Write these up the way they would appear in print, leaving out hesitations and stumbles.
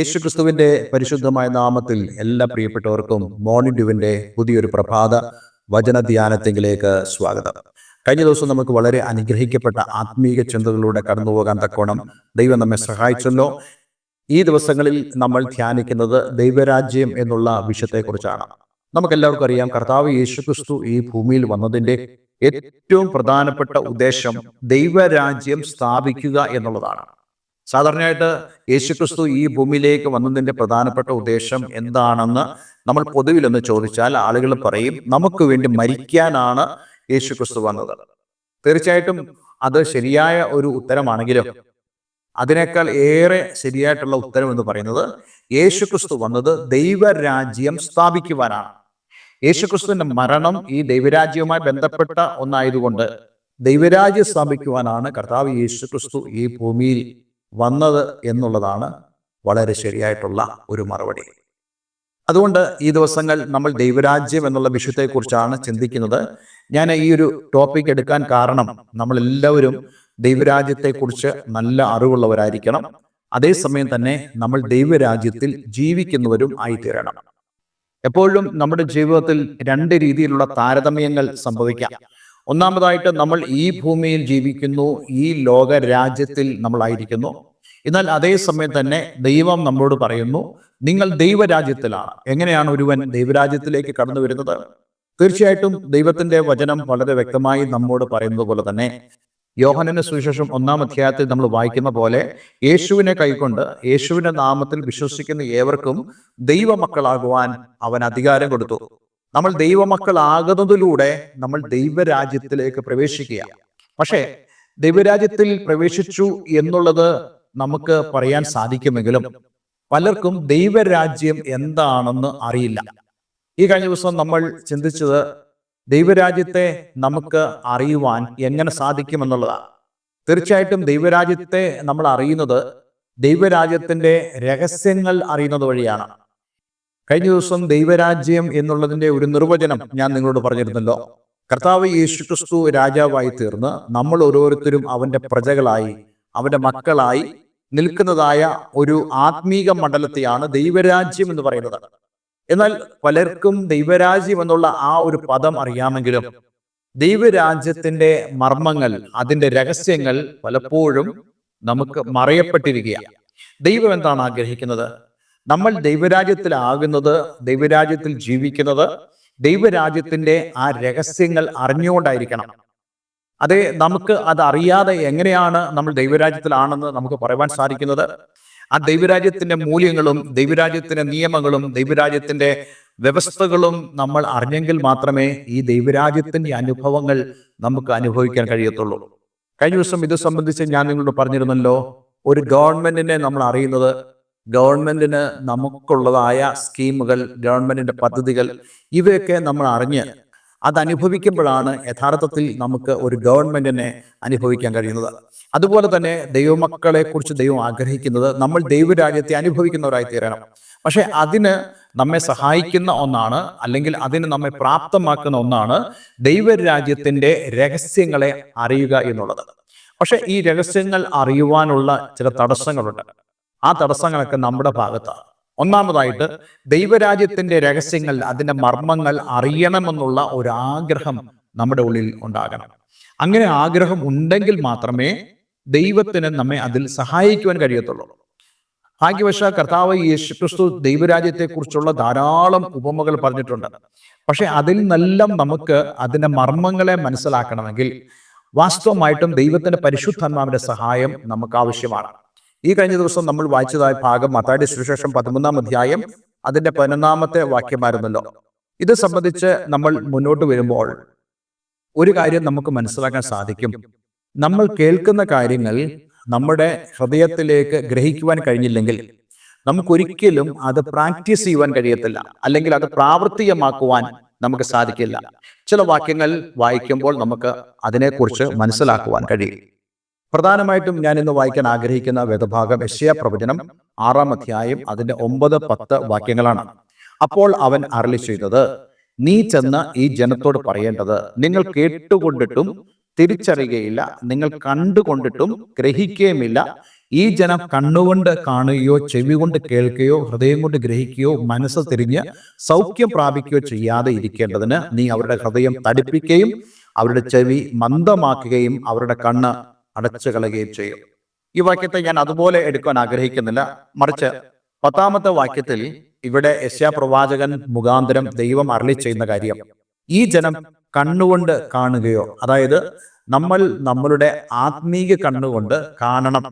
യേശുക്രിസ്തുവിന്റെ പരിശുദ്ധമായ നാമത്തിൽ എല്ലാ പ്രിയപ്പെട്ടവർക്കും മോർണിംഗ് ഡ്യൂവിന്റെ പുതിയൊരു പ്രഭാത വചന ധ്യാനത്തിലേക്ക് സ്വാഗതം. കഴിഞ്ഞ ദിവസം നമുക്ക് വളരെ അനുഗ്രഹിക്കപ്പെട്ട ആത്മീയ ചിന്തകളിലൂടെ കടന്നുപോകാൻ തക്കോണം ദൈവം നമ്മെ സഹായിച്ചല്ലോ. ഈ ദിവസങ്ങളിൽ നമ്മൾ ധ്യാനിക്കുന്നത് ദൈവരാജ്യം എന്നുള്ള വിഷയത്തെക്കുറിച്ചാണ്. നമുക്കെല്ലാവർക്കും അറിയാം, കർത്താവ് യേശുക്രിസ്തു ഈ ഭൂമിയിൽ വന്നതിന്റെ ഏറ്റവും പ്രധാനപ്പെട്ട ഉദ്ദേശം ദൈവരാജ്യം സ്ഥാപിക്കുക എന്നുള്ളതാണ്. സാധാരണയായിട്ട് യേശുക്രിസ്തു ഈ ഭൂമിയിലേക്ക് വന്നതിന്റെ പ്രധാനപ്പെട്ട ഉദ്ദേശം എന്താണെന്ന് നമ്മൾ പൊതുവിലൊന്ന് ചോദിച്ചാൽ ആളുകൾ പറയും, നമുക്ക് വേണ്ടി മരിക്കാനാണ് യേശുക്രിസ്തു വന്നത്. തീർച്ചയായിട്ടും അത് ശരിയായ ഒരു ഉത്തരമാണെങ്കിലും അതിനേക്കാൾ ഏറെ ശരിയായിട്ടുള്ള ഉത്തരം എന്ന് പറയുന്നത് യേശുക്രിസ്തു വന്നത് ദൈവരാജ്യം സ്ഥാപിക്കുവാനാണ്. യേശുക്രിസ്തുവിന്റെ മരണം ഈ ദൈവരാജ്യവുമായി ബന്ധപ്പെട്ട ഒന്നായതുകൊണ്ട് ദൈവരാജ്യം സ്ഥാപിക്കുവാനാണ് കർത്താവ് യേശുക്രിസ്തു ഈ ഭൂമിയിൽ വന്നത് എന്നുള്ളതാണ് വളരെ ശരിയായിട്ടുള്ള ഒരു മറുപടി. അതുകൊണ്ട് ഈ ദിവസങ്ങൾ നമ്മൾ ദൈവരാജ്യം എന്നുള്ള വിഷയത്തെക്കുറിച്ചാണ് ചിന്തിക്കുന്നത്. ഞാൻ ഈ ഒരു ടോപ്പിക് എടുക്കാൻ കാരണം, നമ്മളെല്ലാവരും ദൈവരാജ്യത്തെക്കുറിച്ച് നല്ല അറിവുള്ളവരായിരിക്കണം. അതേസമയം തന്നെ നമ്മൾ ദൈവരാജ്യത്തിൽ ജീവിക്കുന്നവരും ആയിത്തീരണം. എപ്പോഴും നമ്മുടെ ജീവിതത്തിൽ രണ്ട് രീതിയിലുള്ള താരതമ്യങ്ങൾ സംഭവിക്കാം. ഒന്നാമതായിട്ട്, നമ്മൾ ഈ ഭൂമിയിൽ ജീവിക്കുന്നു, ഈ ലോക രാജ്യത്തിൽ നമ്മളായിരിക്കുന്നു. എന്നാൽ അതേസമയം തന്നെ ദൈവം നമ്മളോട് പറയുന്നു, നിങ്ങൾ ദൈവരാജ്യത്തിലാണ്. എങ്ങനെയാണ് ഒരുവൻ ദൈവരാജ്യത്തിലേക്ക് കടന്നു വരുന്നത്? തീർച്ചയായിട്ടും ദൈവത്തിന്റെ വചനം വളരെ വ്യക്തമായി നമ്മോട് പറയുന്നത് പോലെ തന്നെ യോഹന്നന്റെ സുവിശേഷം 1-ാം അധ്യായത്തിൽ നമ്മൾ വായിക്കുന്ന പോലെ, യേശുവിനെ കൈക്കൊണ്ട് യേശുവിന്റെ നാമത്തിൽ വിശ്വസിക്കുന്ന ഏവർക്കും ദൈവമക്കളാകുവാൻ അവൻ അധികാരം കൊടുത്തു. നമ്മൾ ദൈവമക്കളാകുന്നതിലൂടെ നമ്മൾ ദൈവരാജ്യത്തിലേക്ക് പ്രവേശിക്കുക. പക്ഷേ ദൈവരാജ്യത്തിൽ പ്രവേശിച്ചു എന്നുള്ളത് നമുക്ക് പറയാൻ സാധിക്കുമെങ്കിലും പലർക്കും ദൈവരാജ്യം എന്താണെന്ന് അറിയില്ല. ഈ കഴിഞ്ഞ ദിവസം നമ്മൾ ചിന്തിച്ചത് ദൈവരാജ്യത്തെ നമുക്ക് അറിയുവാൻ എങ്ങനെ സാധിക്കുമെന്നുള്ളതാണ്. തീർച്ചയായിട്ടും ദൈവരാജ്യത്തെ നമ്മൾ അറിയുന്നത് ദൈവരാജ്യത്തിന്റെ രഹസ്യങ്ങൾ അറിയുന്നത് വഴിയാണ്. കഴിഞ്ഞ ദിവസം ദൈവരാജ്യം എന്നുള്ളതിന്റെ ഒരു നിർവചനം ഞാൻ നിങ്ങളോട് പറഞ്ഞിരുന്നല്ലോ. കർത്താവ് യേശുക്രിസ്തു രാജാവായി തീർന്ന് നമ്മൾ ഓരോരുത്തരും അവന്റെ പ്രജകളായി, അവന്റെ മക്കളായി നിൽക്കുന്നതായ ഒരു ആത്മീക മണ്ഡലത്തെയാണ് ദൈവരാജ്യം എന്ന് പറയുന്നത്. എന്നാൽ പലർക്കും ദൈവരാജ്യം എന്നുള്ള ആ ഒരു പദം അറിയാമെങ്കിലും ദൈവരാജ്യത്തിന്റെ മർമ്മങ്ങൾ, അതിന്റെ രഹസ്യങ്ങൾ പലപ്പോഴും നമുക്ക് മറയപ്പെട്ടിരിക്കുകയാണ്. ദൈവം എന്താണ് ആഗ്രഹിക്കുന്നത്? നമ്മൾ ദൈവരാജ്യത്തിലാകുന്നത്, ദൈവരാജ്യത്തിൽ ജീവിക്കുന്നത് ദൈവരാജ്യത്തിന്റെ ആ രഹസ്യങ്ങൾ അറിഞ്ഞുകൊണ്ടായിരിക്കണം. അതെ, നമുക്ക് അത് അറിയാതെ എങ്ങനെയാണ് നമ്മൾ ദൈവരാജ്യത്തിലാണെന്ന് നമുക്ക് പറയുവാൻ സാധിക്കുന്നത്? ആ ദൈവരാജ്യത്തിന്റെ മൂല്യങ്ങളും ദൈവരാജ്യത്തിന്റെ നിയമങ്ങളും ദൈവരാജ്യത്തിന്റെ വ്യവസ്ഥകളും നമ്മൾ അറിഞ്ഞെങ്കിൽ മാത്രമേ ഈ ദൈവരാജ്യത്തിന്റെ അനുഭവങ്ങൾ നമുക്ക് അനുഭവിക്കാൻ കഴിയത്തുള്ളൂ. കഴിഞ്ഞ ദിവസം ഇത് സംബന്ധിച്ച് ഞാൻ നിങ്ങളോട് പറഞ്ഞിരുന്നല്ലോ, ഒരു ഗവൺമെന്റിനെ നമ്മൾ അറിയുന്നത് ഗവൺമെന്റിന് നമുക്കുള്ളതായ സ്കീമുകൾ, ഗവൺമെന്റിന്റെ പദ്ധതികൾ, ഇവയൊക്കെ നമ്മൾ അറിഞ്ഞ് അതനുഭവിക്കുമ്പോഴാണ് യഥാർത്ഥത്തിൽ നമുക്ക് ഒരു ഗവൺമെന്റിനെ അനുഭവിക്കാൻ കഴിയുന്നത്. അതുപോലെ തന്നെ ദൈവമക്കളെ കുറിച്ച് ദൈവം ആഗ്രഹിക്കുന്നത് നമ്മൾ ദൈവരാജ്യത്തെ അനുഭവിക്കുന്നവരായി തീരണം. പക്ഷെ അതിന് നമ്മെ സഹായിക്കുന്ന ഒന്നാണ്, അല്ലെങ്കിൽ അതിന് നമ്മെ പ്രാപ്തമാക്കുന്ന ഒന്നാണ് ദൈവരാജ്യത്തിന്റെ രഹസ്യങ്ങളെ അറിയുക എന്നുള്ളത്. പക്ഷെ ഈ രഹസ്യങ്ങൾ അറിയുവാനുള്ള ചില തടസ്സങ്ങളുണ്ട്. ആ തടസ്സങ്ങളൊക്കെ നമ്മുടെ ഭാഗത്താണ്. ഒന്നാമതായിട്ട്, ദൈവരാജ്യത്തിന്റെ രഹസ്യങ്ങൾ, അതിന്റെ മർമ്മങ്ങൾ അറിയണമെന്നുള്ള ഒരു ആഗ്രഹം നമ്മുടെ ഉള്ളിൽ ഉണ്ടാകണം. അങ്ങനെ ആഗ്രഹം ഉണ്ടെങ്കിൽ മാത്രമേ ദൈവത്തിന് നമ്മെ അതിൽ സഹായിക്കുവാൻ കഴിയത്തുള്ളൂ. ഭാഗ്യവശാൽ കർത്താവ് യേശുക്രിസ്തു ദൈവരാജ്യത്തെക്കുറിച്ചുള്ള ധാരാളം ഉപമകൾ പറഞ്ഞിട്ടുണ്ട്. പക്ഷെ അതിൽ നിന്നെല്ലാം നമുക്ക് അതിന്റെ മർമ്മങ്ങളെ മനസ്സിലാക്കണമെങ്കിൽ വാസ്തവമായിട്ടും ദൈവത്തിന്റെ പരിശുദ്ധാത്മാവിന്റെ സഹായം നമുക്ക് ആവശ്യമാണ്. ഈ കഴിഞ്ഞ ദിവസം നമ്മൾ വായിച്ചതായ ഭാഗം മത്തായിയുടെ സുവിശേഷം 13-ാം അധ്യായം അതിന്റെ 11-ാമത്തെ വാക്യമായിരുന്നല്ലോ. ഇത് സംബന്ധിച്ച് നമ്മൾ മുന്നോട്ട് വരുമ്പോൾ ഒരു കാര്യം നമുക്ക് മനസ്സിലാക്കാൻ സാധിക്കും. നമ്മൾ കേൾക്കുന്ന കാര്യങ്ങൾ നമ്മുടെ ഹൃദയത്തിലേക്ക് ഗ്രഹിക്കുവാൻ കഴിഞ്ഞില്ലെങ്കിൽ നമുക്കൊരിക്കലും അത് പ്രാക്ടീസ് ചെയ്യുവാൻ കഴിയത്തില്ല, അല്ലെങ്കിൽ അത് പ്രാവർത്തികമാക്കുവാൻ നമുക്ക് സാധിക്കില്ല. ചില വാക്യങ്ങൾ വായിക്കുമ്പോൾ നമുക്ക് അതിനെക്കുറിച്ച് മനസ്സിലാക്കുവാൻ കഴിയും. പ്രധാനമായിട്ടും ഞാൻ ഇന്ന് വായിക്കാൻ ആഗ്രഹിക്കുന്ന വേദഭാഗം യെശയ്യാ പ്രവചനം 6-ാം അധ്യായം അതിന്റെ 9-10 വാക്യങ്ങളാണ്. അപ്പോൾ അവൻ അരുളി ചെയ്തത്, നീ ചെന്ന് ഈ ജനത്തോട് പറയേണ്ടത്, നിങ്ങൾ കേട്ടുകൊണ്ടിട്ടും തിരിച്ചറിയുകയില്ല, നിങ്ങൾ കണ്ടുകൊണ്ടിട്ടും ഗ്രഹിക്കുകയുമില്ല, ഈ ജനം കണ്ണുകൊണ്ട് കാണുകയോ ചെവി കൊണ്ട് കേൾക്കുകയോ ഹൃദയം കൊണ്ട് ഗ്രഹിക്കുകയോ മനസ്സ് തിരിഞ്ഞ് സൗഖ്യം പ്രാപിക്കുകയോ ചെയ്യാതെ ഇരിക്കേണ്ടതിന് നീ അവരുടെ ഹൃദയം തടിപ്പിക്കുകയും അവരുടെ ചെവി മന്ദമാക്കുകയും അവരുടെ കണ്ണ് അടച്ചു കളയുകയും ചെയ്യും. ഈ വാക്യത്തെ ഞാൻ അതുപോലെ എടുക്കാൻ ആഗ്രഹിക്കുന്നില്ല. മറിച്ച് 10ാമത്തെ വാക്യത്തിൽ ഇവിടെ യെശയ്യാ പ്രവാചകൻ മുഖാന്തരം ദൈവം അരുളി ചെയ്യുന്ന കാര്യം, ഈ ജനം കണ്ണുകൊണ്ട് കാണുകയോ, അതായത് നമ്മൾ നമ്മളുടെ ആത്മീയ കണ്ണുകൊണ്ട് കാണണം.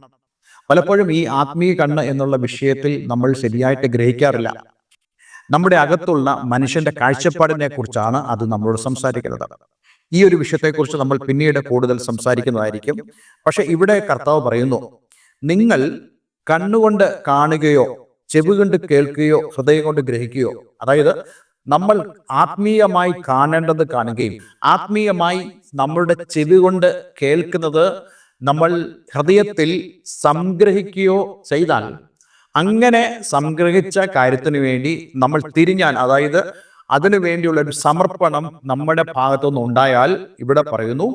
പലപ്പോഴും ഈ ആത്മീയ കണ്ണ് എന്നുള്ള വിഷയത്തിൽ നമ്മൾ ശരിയായിട്ട് ഗ്രഹിക്കാറില്ല. നമ്മുടെ അകത്തുള്ള മനുഷ്യന്റെ കാഴ്ചപ്പാടിനെ കുറിച്ചാണ് അത് നമ്മളോട് സംസാരിക്കുന്നത്. ഈ ഒരു വിഷയത്തെക്കുറിച്ച് നമ്മൾ പിന്നീട് കൂടുതൽ സംസാരിക്കുന്നതായിരിക്കും. പക്ഷെ ഇവിടെ കർത്താവ് പറയുന്നു, നിങ്ങൾ കണ്ണുകൊണ്ട് കാണുകയോ ചെവി കൊണ്ട് കേൾക്കുകയോ ഹൃദയം കൊണ്ട് ഗ്രഹിക്കുകയോ, അതായത് നമ്മൾ ആത്മീയമായി കാണേണ്ടത് കാണുകയും ആത്മീയമായി നമ്മളുടെ ചെവി കൊണ്ട് കേൾക്കുന്നത് നമ്മൾ ഹൃദയത്തിൽ സംഗ്രഹിക്കുകയോ ചെയ്താൽ, അങ്ങനെ സംഗ്രഹിച്ച കാര്യത്തിന് വേണ്ടി നമ്മൾ തിരിഞ്ഞാൽ, അതായത് അതിനു വേണ്ടിയുള്ള ഒരു സമർപ്പണം നമ്മുടെ ഭാഗത്തുനിന്ന് ഉണ്ടായാൽ, ഇവിടെ പറയുന്നു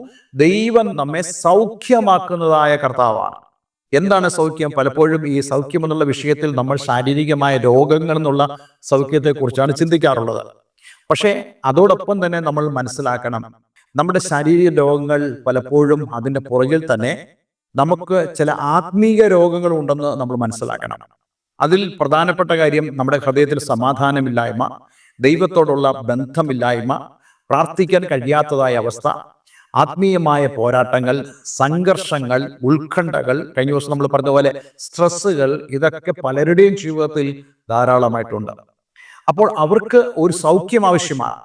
ദൈവം നമ്മെ സൗഖ്യമാക്കുന്നതായ കർത്താവാണ്. എന്താണ് സൗഖ്യം? പലപ്പോഴും ഈ സൗഖ്യം എന്നുള്ള വിഷയത്തിൽ നമ്മൾ ശാരീരികമായ രോഗങ്ങൾ എന്നുള്ള സൗഖ്യത്തെക്കുറിച്ചാണ് ചിന്തിക്കാറുള്ളത്. പക്ഷേ അതോടൊപ്പം തന്നെ നമ്മൾ മനസ്സിലാക്കണം, നമ്മുടെ ശാരീരിക രോഗങ്ങൾ പലപ്പോഴും അതിൻ്റെ പുറകിൽ തന്നെ നമുക്ക് ചില ആത്മീയ രോഗങ്ങൾ ഉണ്ടെന്ന് നമ്മൾ മനസ്സിലാക്കണം. അതിൽ പ്രധാനപ്പെട്ട കാര്യം നമ്മുടെ ഹൃദയത്തിൽ സമാധാനമില്ലായ്മ, ദൈവത്തോടുള്ള ബന്ധമില്ലായ്മ, പ്രാർത്ഥിക്കാൻ കഴിയാത്തതായ അവസ്ഥ, ആത്മീയമായ പോരാട്ടങ്ങൾ, സംഘർഷങ്ങൾ, ഉത്കണ്ഠകൾ, കഴിഞ്ഞ ദിവസം നമ്മൾ പറഞ്ഞ പോലെ സ്ട്രെസ്സുകൾ, ഇതൊക്കെ പലരുടെയും ജീവിതത്തിൽ ധാരാളമായിട്ടുണ്ട്. അപ്പോൾ അവർക്ക് ഒരു സൗഖ്യം ആവശ്യമാണ്.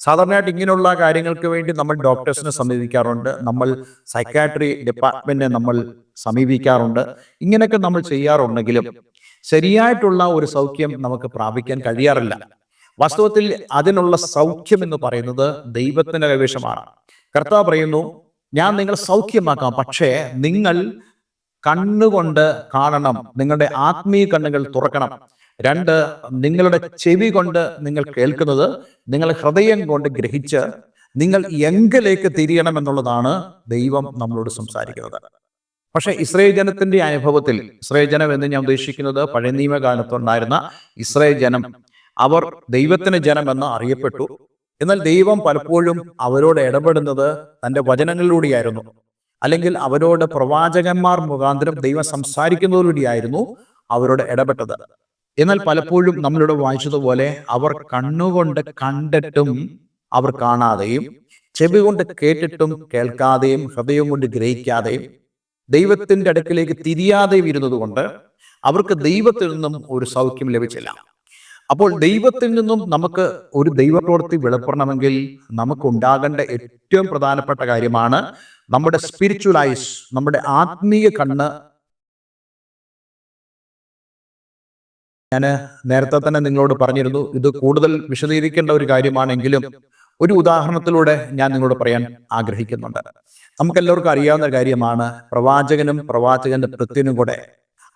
സാധാരണയായിട്ട് ഇങ്ങനെയുള്ള കാര്യങ്ങൾക്ക് വേണ്ടി നമ്മൾ ഡോക്ടേഴ്സിനെ സമീപിക്കാറുണ്ട്, നമ്മൾ സൈക്കാട്രി ഡിപ്പാർട്ട്മെന്റിനെ നമ്മൾ സമീപിക്കാറുണ്ട്. ഇങ്ങനെയൊക്കെ നമ്മൾ ചെയ്യാറുണ്ടെങ്കിലും ശരിയായിട്ടുള്ള ഒരു സൗഖ്യം നമുക്ക് പ്രാപിക്കാൻ കഴിയാറില്ല. വാസ്തവത്തിൽ അതിനുള്ള സൗഖ്യം എന്ന് പറയുന്നത് ദൈവത്തിന്റെ കൈവശമാണ്. കർത്താവ് പറയുന്നു, ഞാൻ നിങ്ങളെ സൗഖ്യമാക്കാം, പക്ഷേ നിങ്ങൾ കണ്ണുകൊണ്ട് കാണണം, നിങ്ങളുടെ ആത്മീയ കണ്ണുകൾ തുറക്കണം. 2, നിങ്ങളുടെ ചെവി കൊണ്ട് നിങ്ങൾ കേൾക്കുന്നത് നിങ്ങൾ ഹൃദയം കൊണ്ട് ഗ്രഹിച്ച് നിങ്ങൾ എങ്കിലേക്ക് തിരിയണം എന്നുള്ളതാണ് ദൈവം നമ്മളോട് സംസാരിക്കുന്നത്. പക്ഷെ ഇസ്രായേൽ ജനത്തിന്റെ അനുഭവത്തിൽ, ഇസ്രായേൽ ജനം എന്ന് ഞാൻ ഉദ്ദേശിക്കുന്നത് പഴയ നിയമകാലത്തുണ്ടായിരുന്ന ഇസ്രായേൽ ജനം, അവർ ദൈവത്തിന്റെ ജനം എന്ന് അറിയപ്പെട്ടു. എന്നാൽ ദൈവം പലപ്പോഴും അവരോട് ഇടപെടുന്നത് തന്റെ വചനങ്ങളിലൂടെയായിരുന്നു, അല്ലെങ്കിൽ അവരോട് പ്രവാചകന്മാർ മുഖാന്തരം ദൈവം സംസാരിക്കുന്നതിലൂടെയായിരുന്നു അവരോട് ഇടപെട്ടത്. എന്നാൽ പലപ്പോഴും നമ്മളിവിടെ വായിച്ചതുപോലെ അവർ കണ്ണുകൊണ്ട് കണ്ടിട്ടും അവർ കാണാതെയും, ചെവി കൊണ്ട് കേട്ടിട്ടും കേൾക്കാതെയും, ഹൃദയം കൊണ്ട് ഗ്രഹിക്കാതെയും, ദൈവത്തിന്റെ അടുക്കിലേക്ക് തിരിയാതെയും ഇരുന്നത് കൊണ്ട് അവർക്ക് ദൈവത്തിൽ നിന്നും ഒരു സൗഖ്യം ലഭിച്ചില്ല. അപ്പോൾ ദൈവത്തിൽ നിന്നും നമുക്ക് ഒരു ദൈവപ്രവൃത്തി വെളിപ്പെടണമെങ്കിൽ നമുക്ക് ഉണ്ടാകേണ്ട ഏറ്റവും പ്രധാനപ്പെട്ട കാര്യമാണ് നമ്മുടെ സ്പിരിച്വൽ ഐസ്, നമ്മുടെ ആത്മീയ കണ്ണ്. ഞാൻ നേരത്തെ തന്നെ നിങ്ങളോട് പറഞ്ഞിരുന്നു, ഇത് കൂടുതൽ വിശദീകരിക്കേണ്ട ഒരു കാര്യമാണെങ്കിലും ഒരു ഉദാഹരണത്തിലൂടെ ഞാൻ നിങ്ങളോട് പറയാൻ ആഗ്രഹിക്കുന്നുണ്ട്. നമുക്കെല്ലാവർക്കും അറിയാവുന്ന കാര്യമാണ്, പ്രവാചകനും പ്രവാചകന്റെ ഭൃത്യനും കൂടെ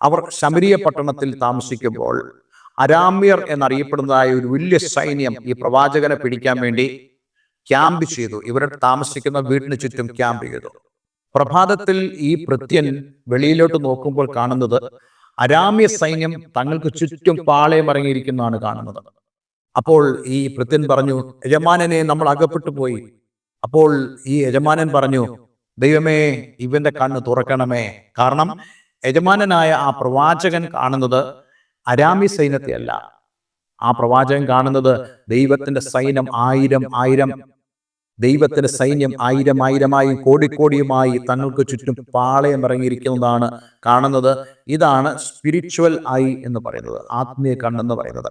അവർ ശമരിയ പട്ടണത്തിൽ താമസിക്കുമ്പോൾ അരാമ്യർ എന്നറിയപ്പെടുന്നതായ ഒരു വലിയ സൈന്യം ഈ പ്രവാചകനെ പിടിക്കാൻ വേണ്ടി ക്യാമ്പ് ചെയ്തു. ഇവരുടെ താമസിക്കുന്ന വീടിന് ചുറ്റും ക്യാമ്പ് ചെയ്തു. പ്രഭാതത്തിൽ ഈ ഭൃത്യൻ വെളിയിലോട്ട് നോക്കുമ്പോൾ കാണുന്നത് അരാമ്യ സൈന്യം തങ്ങൾക്ക് ചുറ്റും പാളയം ഇറങ്ങിയിരിക്കുന്നതാണ് കാണുന്നത്. അപ്പോൾ ഈ ഭൃത്യൻ പറഞ്ഞു, യജമാനനെ നമ്മൾ അകപ്പെട്ടു പോയി. അപ്പോൾ ഈ യജമാനൻ പറഞ്ഞു, ദൈവമേ ഇവന്റെ കണ്ണ് തുറക്കണമേ. കാരണം യജമാനനായ ആ പ്രവാചകൻ കാണുന്നത് അരാമ്യ സൈന്യത്തെ അല്ല, ആ പ്രവാചകൻ കാണുന്നത് ദൈവത്തിന്റെ സൈന്യം ദൈവത്തിന്റെ സൈന്യം ആയിരമായും കോടിക്കോടിയുമായി തങ്ങൾക്ക് ചുറ്റും പാളയം ഇറങ്ങിയിരിക്കുന്നതാണ് കാണുന്നത്. ഇതാണ് സ്പിരിച്വൽ ഐ എന്ന് പറയുന്നത്, ആത്മീയ കണ്ണെന്ന് പറയുന്നത്.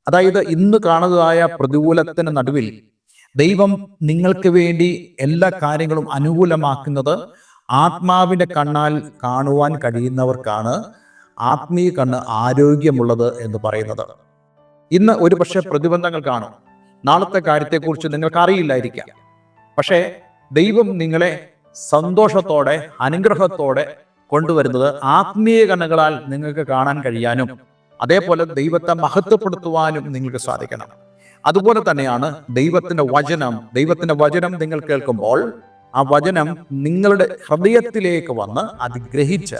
അതായത് ഇന്ന് കാണുന്നതായ പ്രതികൂലത്തിന് നടുവിൽ ദൈവം നിങ്ങൾക്ക് വേണ്ടി എല്ലാ കാര്യങ്ങളും അനുകൂലമാക്കുന്നത് ആത്മാവിന്റെ കണ്ണാൽ കാണുവാൻ കഴിയുന്നവർക്കാണ് ആത്മീയ കണ്ണ് ആരോഗ്യമുള്ളത് എന്ന് പറയുന്നത്. ഇന്ന് ഒരുപക്ഷെ പ്രതിബന്ധങ്ങൾ കാണും, നാളത്തെ കാര്യത്തെക്കുറിച്ച് നിങ്ങൾക്ക് അറിയില്ലായിരിക്കാം. പക്ഷേ ദൈവം നിങ്ങളെ സന്തോഷത്തോടെ അനുഗ്രഹത്തോടെ കൊണ്ടുവരുന്നത് ആത്മീയ കണ്ണുകളാൽ നിങ്ങൾക്ക് കാണാൻ കഴിയാനും അതേപോലെ ദൈവത്തെ മഹത്വപ്പെടുത്തുവാനും നിങ്ങൾക്ക് സാധിക്കണം. അതുപോലെ തന്നെയാണ് ദൈവത്തിന്റെ വചനം നിങ്ങൾ കേൾക്കുമ്പോൾ ആ വചനം നിങ്ങളുടെ ഹൃദയത്തിലേക്ക് വന്ന് അത് ഗ്രഹിച്ച്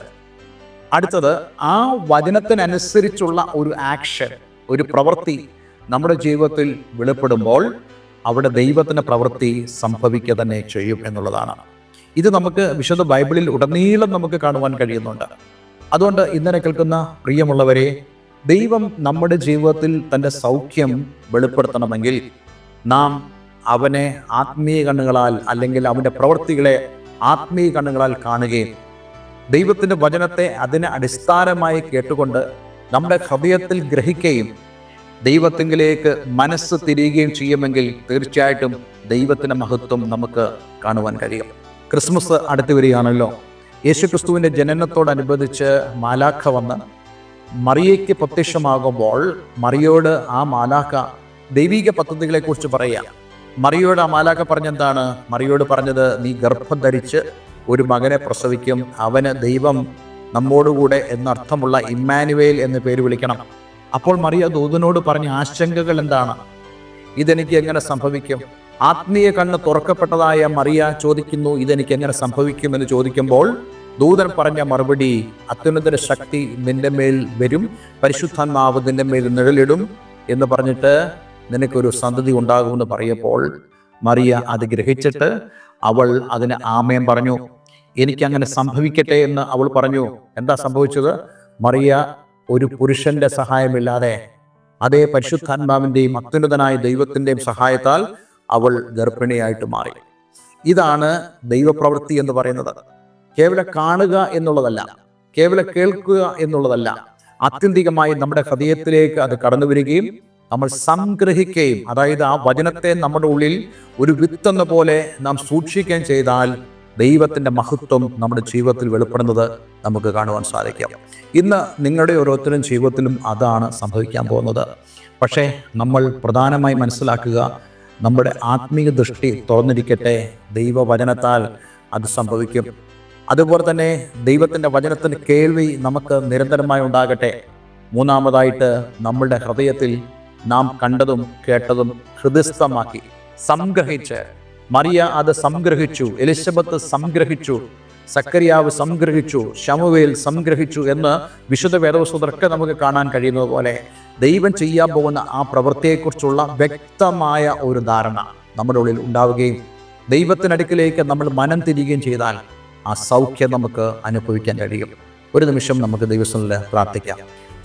അടുത്തത്, ആ വചനത്തിനനുസരിച്ചുള്ള ഒരു ആക്ഷൻ, ഒരു പ്രവൃത്തി നമ്മുടെ ജീവിതത്തിൽ വെളിപ്പെടുമ്പോൾ അവിടെ ദൈവത്തിൻ്റെ പ്രവൃത്തി സംഭവിക്കുക തന്നെ ചെയ്യും എന്നുള്ളതാണ്. ഇത് നമുക്ക് വിശുദ്ധ ബൈബിളിൽ ഉടനീളം നമുക്ക് കാണുവാൻ കഴിയുന്നുണ്ട്. അതുകൊണ്ട് ഇന്നലെ കേൾക്കുന്ന പ്രിയമുള്ളവരെ, ദൈവം നമ്മുടെ ജീവിതത്തിൽ തൻ്റെ സൗഖ്യം വെളിപ്പെടുത്തണമെങ്കിൽ നാം അവനെ ആത്മീയ കണ്ണുകളാൽ, അല്ലെങ്കിൽ അവൻ്റെ പ്രവൃത്തികളെ ആത്മീയ കണ്ണുകളാൽ കാണുകയും ദൈവത്തിൻ്റെ വചനത്തെ അതിനെ അടിസ്ഥാനമായി കേട്ടുകൊണ്ട് നമ്മുടെ ഹൃദയത്തിൽ ഗ്രഹിക്കുകയും ദൈവത്തിങ്കിലേക്ക് മനസ്സ് തിരിയുകയും ചെയ്യുമെങ്കിൽ തീർച്ചയായിട്ടും ദൈവത്തിൻ്റെ മഹത്വം നമുക്ക് കാണുവാൻ കഴിയും. ക്രിസ്മസ് അടുത്ത് വരികയാണല്ലോ. യേശുക്രിസ്തുവിൻ്റെ ജനനത്തോടനുബന്ധിച്ച് മാലാഖ വന്ന് മറിയയ്ക്ക് പ്രത്യക്ഷമാകുമ്പോൾ മറിയോട് ആ മാലാഖ ദൈവിക പദ്ധതികളെക്കുറിച്ച് പറയുക. മറിയോട് ആ മാലാഖ പറഞ്ഞെന്താണ്? മറിയോട് പറഞ്ഞത്, നീ ഗർഭം ധരിച്ച് ഒരു മകനെ പ്രസവിക്കും, അവന് ദൈവം നമ്മോടുകൂടെ എന്നർത്ഥമുള്ള ഇമ്മാനുവേൽ എന്ന് പേര് വിളിക്കണം. അപ്പോൾ മറിയ ദൂതനോട് പറഞ്ഞ ആശങ്കകൾ എന്താണ്? ഇതെനിക്ക് എങ്ങനെ സംഭവിക്കും? ആത്മീയ കണ്ണ് തുറക്കപ്പെട്ടതായ മറിയ ചോദിക്കുന്നു, ഇതെനിക്ക് എങ്ങനെ സംഭവിക്കും എന്ന് ചോദിക്കുമ്പോൾ ദൂതൻ പറഞ്ഞ മറുപടി, അത്യുന്നതന്റെ ശക്തി നിന്റെ മേൽ വരും, പരിശുദ്ധാത്മാവ് നിന്റെ മേൽ നിഴലിടും എന്ന് പറഞ്ഞിട്ട് നിനക്കൊരു സന്തതി ഉണ്ടാകുമെന്ന് പറയപ്പോൾ മറിയ അത് ഗ്രഹിച്ചിട്ട് അവൾ അതിന് ആമേൻ പറഞ്ഞു. എനിക്കങ്ങനെ സംഭവിക്കട്ടെ എന്ന് അവൾ പറഞ്ഞു. എന്താ സംഭവിച്ചത്? മറിയ ഒരു പുരുഷന്റെ സഹായമില്ലാതെ അതേ പരിശുദ്ധാത്മാവിൻ്റെയും അത്യുന്നതനായ ദൈവത്തിൻ്റെയും സഹായത്താൽ അവൾ ഗർഭിണിയായിട്ട് മാറി. ഇതാണ് ദൈവപ്രവൃത്തി എന്ന് പറയുന്നത്. കേവലം കാണുക എന്നുള്ളതല്ല, കേവലം കേൾക്കുക എന്നുള്ളതല്ല, ആത്യന്തികമായി നമ്മുടെ ഹൃദയത്തിലേക്ക് അത് കടന്നു വരികയും നമ്മൾ സംഗ്രഹിക്കുകയും, അതായത് ആ വചനത്തെ നമ്മുടെ ഉള്ളിൽ ഒരു വിത്തെന്ന പോലെ നാം സൂക്ഷിക്കുകയും ചെയ്താൽ ദൈവത്തിൻ്റെ മഹത്വം നമ്മുടെ ജീവിതത്തിൽ വെളിപ്പെടുന്നത് നമുക്ക് കാണുവാൻ സാധിക്കാം. ഇന്ന് നിങ്ങളുടെ ഓരോരുത്തരും ജീവിതത്തിലും അതാണ് സംഭവിക്കാൻ പോകുന്നത്. പക്ഷേ നമ്മൾ പ്രധാനമായി മനസ്സിലാക്കുക, നമ്മുടെ ആത്മീയ ദൃഷ്ടി തുറന്നിരിക്കട്ടെ. ദൈവവചനത്താൽ അത് സംഭവിക്കും. അതുപോലെ തന്നെ ദൈവത്തിൻ്റെ വചനത്തിൻ്റെ കേൾവി നമുക്ക് നിരന്തരമായി ഉണ്ടാകട്ടെ. മൂന്നാമതായിട്ട്, നമ്മളുടെ ഹൃദയത്തിൽ നാം കണ്ടതും കേട്ടതും ഹൃദയസ്ഥമാക്കി സംഗ്രഹിച്ച്, മറിയ അത് സംഗ്രഹിച്ചു, എലിസബത്ത് സംഗ്രഹിച്ചു, സക്കറിയാവ് സംഗ്രഹിച്ചു, ശമൂവേൽ സംഗ്രഹിച്ചു എന്ന് വിശുദ്ധ വേദപുസ്തകത്തിലൊക്കെ നമുക്ക് കാണാൻ കഴിയുന്നത് പോലെ ദൈവം ചെയ്യാൻ പോകുന്ന ആ പ്രവൃത്തിയെക്കുറിച്ചുള്ള വ്യക്തമായ ഒരു ധാരണ നമ്മുടെ ഉള്ളിൽ ഉണ്ടാവുകയും ദൈവത്തിനടുക്കിലേക്ക് നമ്മൾ മനം തിരികുകയും ചെയ്താൽ ആ സൗഖ്യം നമുക്ക് അനുഭവിക്കാൻ കഴിയും. ഒരു നിമിഷം നമുക്ക് ദൈവത്തിൽ പ്രാർത്ഥിക്കാം.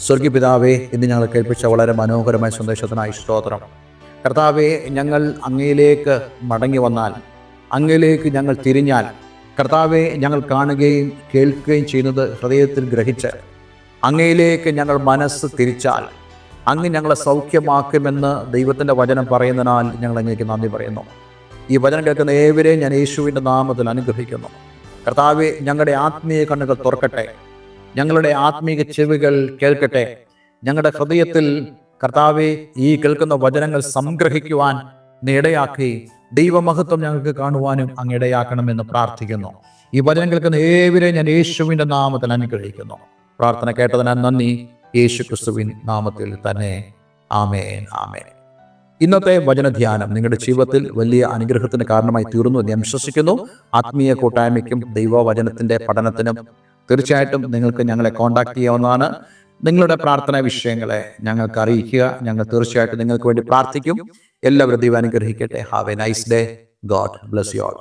സ്വർഗീയ പിതാവേ, ഇന്ന് ഞങ്ങൾ കേൾപ്പിച്ച വളരെ മനോഹരമായ സന്ദേശത്തിനായി സ്തോത്രം. കർത്താവേ, ഞങ്ങൾ അങ്ങയിലേക്ക് മടങ്ങി വന്നാൽ, അങ്ങയിലേക്ക് ഞങ്ങൾ തിരിഞ്ഞാൽ, കർത്താവെ, ഞങ്ങൾ കാണുകയും കേൾക്കുകയും ചെയ്യുന്നത് ഹൃദയത്തിൽ ഗ്രഹിച്ച് അങ്ങയിലേക്ക് ഞങ്ങൾ മനസ്സ് തിരിച്ചാൽ അങ്ങ് ഞങ്ങളെ സൗഖ്യമാക്കുമെന്ന് ദൈവത്തിൻ്റെ വചനം പറയുന്നതിനാൽ ഞങ്ങൾ അങ്ങേക്ക് നന്ദി പറയുന്നു. ഈ വചനം കേൾക്കുന്ന ഏവരെയും ഞാൻ യേശുവിൻ്റെ നാമത്തിൽ അനുഗ്രഹിക്കുന്നു. കർത്താവെ, ഞങ്ങളുടെ ആത്മീയ കണ്ണുകൾ തുറക്കട്ടെ, ഞങ്ങളുടെ ആത്മീയ ചെവികൾ കേൾക്കട്ടെ. ഞങ്ങളുടെ ഹൃദയത്തിൽ കർത്താവെ ഈ കേൾക്കുന്ന വചനങ്ങൾ സംഗ്രഹിക്കുവാൻ ഇടയാക്കി ദൈവമഹത്വം ഞങ്ങൾക്ക് കാണുവാനും അങ്ങ് ഇടയാക്കണമെന്ന് പ്രാർത്ഥിക്കുന്നു. ഈ വചനം കേൾക്കുന്ന ഏവരെയും ഞാൻ യേശുവിൻ്റെ നാമത്തിൽ അനുഗ്രഹിക്കുന്നു. പ്രാർത്ഥന കേട്ടതിനാൽ നന്ദി. യേശു ക്രിസ്തുവിൻ നാമത്തിൽ തന്നെ. ആമേൻ, ആമേൻ. ഇന്നത്തെ വചനധ്യാനം നിങ്ങളുടെ ജീവിതത്തിൽ വലിയ അനുഗ്രഹത്തിന് കാരണമായി തീർന്നു എന്ന് ഞാൻ വിശ്വസിക്കുന്നു. ആത്മീയ കൂട്ടായ്മയ്ക്കും ദൈവവചനത്തിൻ്റെ പഠനത്തിനും തീർച്ചയായിട്ടും നിങ്ങൾക്ക് ഞങ്ങളെ കോൺടാക്ട് ചെയ്യാവുന്നതാണ്. നിങ്ങളുടെ പ്രാർത്ഥനാ വിഷയങ്ങളെ ഞങ്ങൾക്ക് അറിയിക്കുക. ഞങ്ങൾ തീർച്ചയായിട്ടും നിങ്ങൾക്ക് വേണ്ടി പ്രാർത്ഥിക്കും. എല്ലാവരും ദൈവം അനുഗ്രഹിക്കട്ടെ. Have A nice day. God bless you all.